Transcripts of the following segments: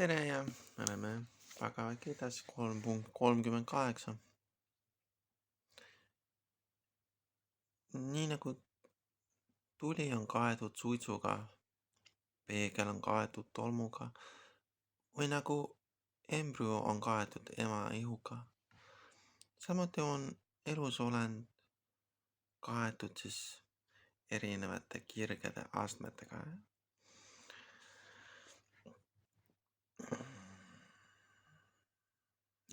tere ja me oleme väga väike edasi, 3.38. Nii nagu tuli on kaetud suitsuga, peegel on kaetud tolmuga või nagu embrüo on kaetud ema ihuga. Samuti on elusolend kaetud siis erinevate kirgede astmetega.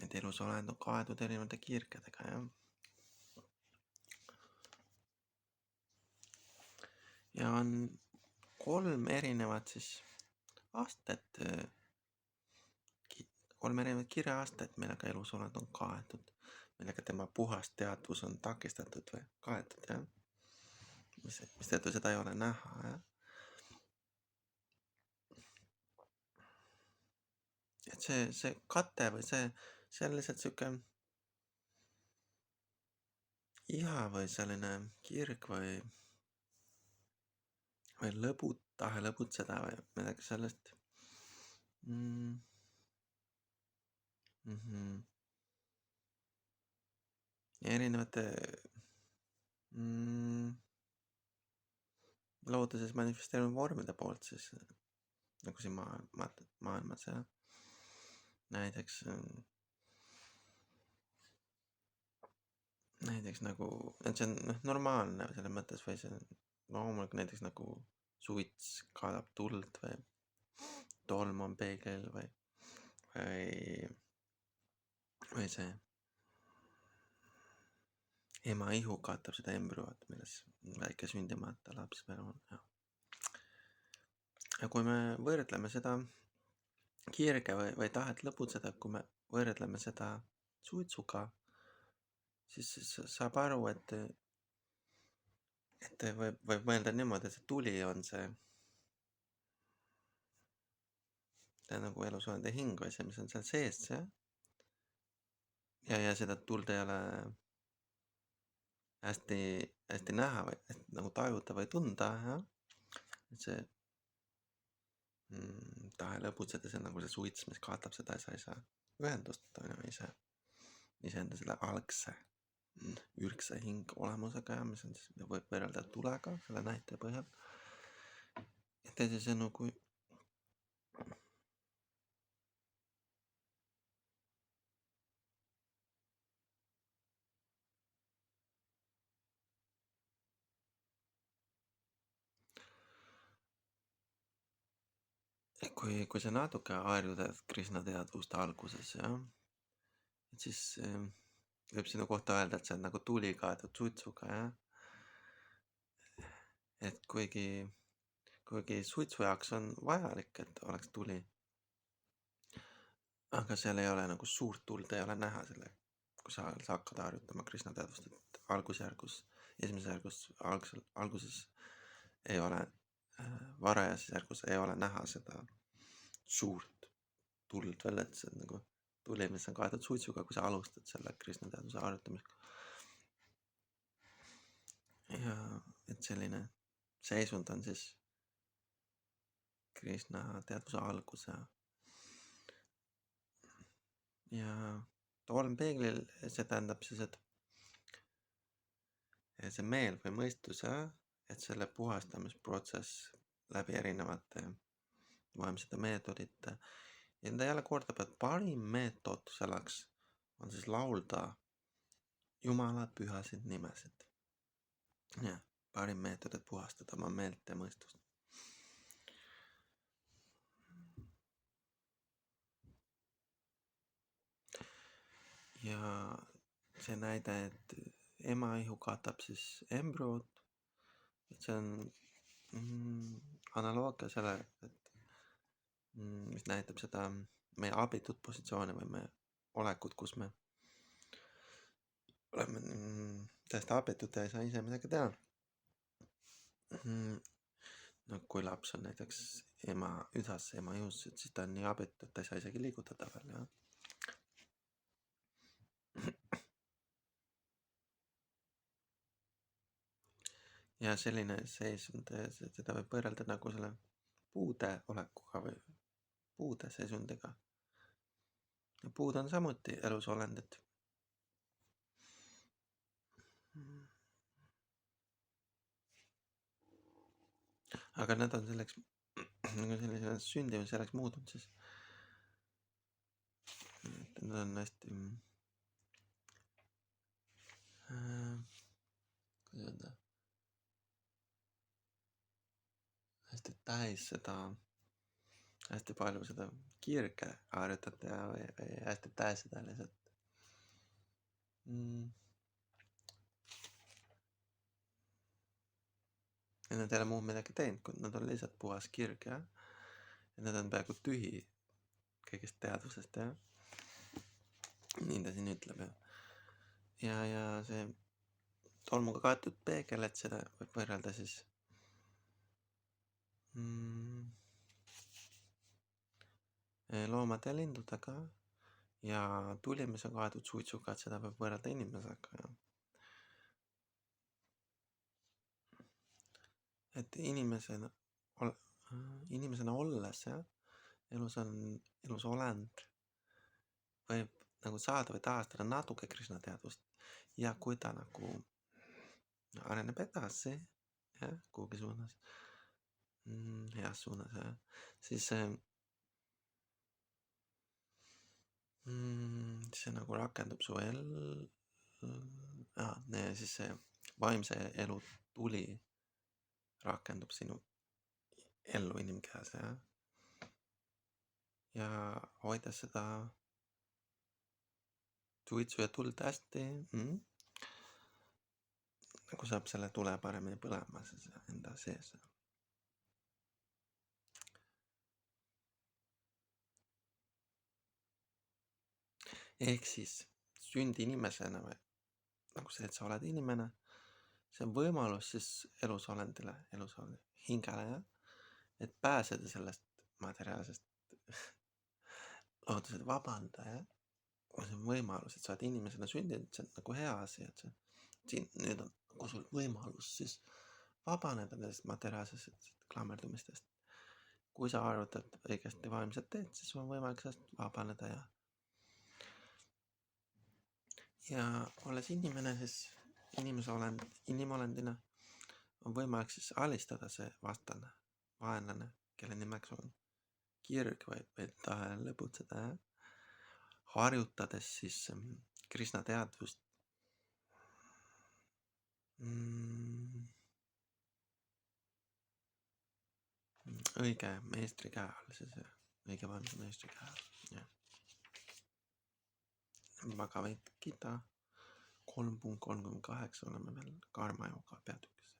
Et elusolend on kaetud erinevate kirgedega, jah. Ja on 3 erinevat siis astet, 3 erinevat kirjaastet, millega elusolend on kaetud, millega tema puhas teadvus on takistatud või kaetud, jah. Mistõttu seda ei ole näha, jah. Et see kate või see on lihtsalt sihuke iha või selline kirg või tahe lõbutseda või midagi sellest. Ja erinevate looduses manifesteerunud vormide poolt siis, nagu siin maailmas, jah. Näiteks nagu, et see on normaalne selles mõttes või see on loomulik, näiteks nagu suits kaadab tuld või tolm on peeglil või see ema ihu katab seda embrüot, milles väike sündimata laps veel on. Ja kui me võrdleme seda kirge või tahet lõbutseda, kui me võrdleme seda suitsuga, siis saab aru, et võib mõelda niimoodi, et see tuli on see nagu elusolende hing või see, mis on seal sees, jah. Ja seda tuld ei ole hästi näha või nagu tajuda või tunda, jah. Et see tahe lõbutseda, see on nagu see suits, mis kaatab seda, sa ei saa ühendust iseenda selle algse ürgse hing olemusega, mis on siis, võib võrrelda tulega selle näite põhjal. Ja teisisõnu, kui sa natuke harjutad Krishna teadvust alguses, jah, et siis võib sinu kohta öelda, et see on nagu tuli kaetud suitsuga, jah. Et kuigi suitsu jaoks on vajalik, et oleks tuli, aga seal ei ole nagu suurt tuld, ei ole näha selle, kui sa hakkad harjutama Krishna teadvust, et alguses ei ole, varajases järgus ei ole näha seda suurt tuld veel, et see on nagu tuli, mis on kaetud suitsuga, kui sa alustad selle Krishna teadvuse harjutamisega. Ja et selline seisund on siis Krishna teadvuse algus ja tolm peeglil, see tähendab siis, et see meel või mõistus, et selle puhastamisprotsess läbi erinevate vaimsete meetodite. Ja ta jälle kordab, et parim meetod selleks on siis laulda Jumala pühasid nimesid. Ja parim meetod, et puhastada oma meelt ja mõistust. Ja see näide, et ema ihu katab siis embrüot, et see on analoogia selle, et mis näitab seda meie abitut positsiooni või meie olekut, kus me oleme täiesti abitud ja ei saa ise midagi teha. No kui laps on näiteks ema ihus, et siis ta on nii abitu, et ta ei saa isegi liigutada veel, jah. Ja selline seisund, seda võib võrrelda nagu selle puude olekuga või puude seisundiga. Ja puud on samuti elusolendid. Aga nad on selleks, nagu selline sündimus selleks muutunud siis. Nad on hästi, kuidas öelda, hästi täis seda, hästi palju seda kirge harjutate ja või hästi täis seda lihtsalt. Ja nad ei ole muud midagi teinud, kui nad on lihtsalt puhas kirg, jah. Ja nad on peaaegu tühi kõigest teadvusest, jah. Nii ta siin ütleb, jah. Ja see tolmuga kaetud peegel, et seda võib võrrelda siis loomade ja lindudega ja tulimise kaetud suitsuga, et seda võib võrrelda inimesega, jah. Et inimesena olles, jah, elus olend võib nagu saada või taastada natuke Krishna teadvust ja kui ta nagu areneb edasi, jah, kuhugi suunas, heas suunas, jah, siis see nagu rakendub su siis see vaimse elu tuli rakendub sinu ellu inimkehas, jah. Ja hoides seda suitsu ja tuld hästi, nagu saab selle tule paremini põlema siis enda sees. Ehk siis sünd inimesena või nagu see, et sa oled inimene, see on võimalus siis elusolendile, hingele, jah, et pääseda sellest materiaalsest loodusest vabanda, jah. See on võimalus, et sa oled inimesena sündinud, see on nagu hea asi, et siin nüüd on nagu sul võimalus siis vabaneda nendest materiaalsest klammerdumistest. Kui sa arvutad õigesti vaimset teed, siis on võimalik sellest vabaneda, ja olles inimene, siis inimolendina on võimalik siis alistada see vastane, vaenlane, kelle nimeks on kirg või tahe lõbutseda, harjutades siis Krishna teadvust õige meistri käe all siis, õige vaimse meistri käe all, jah. Bhagavad Gita 3.38 oleme veel karma jooga peatükis.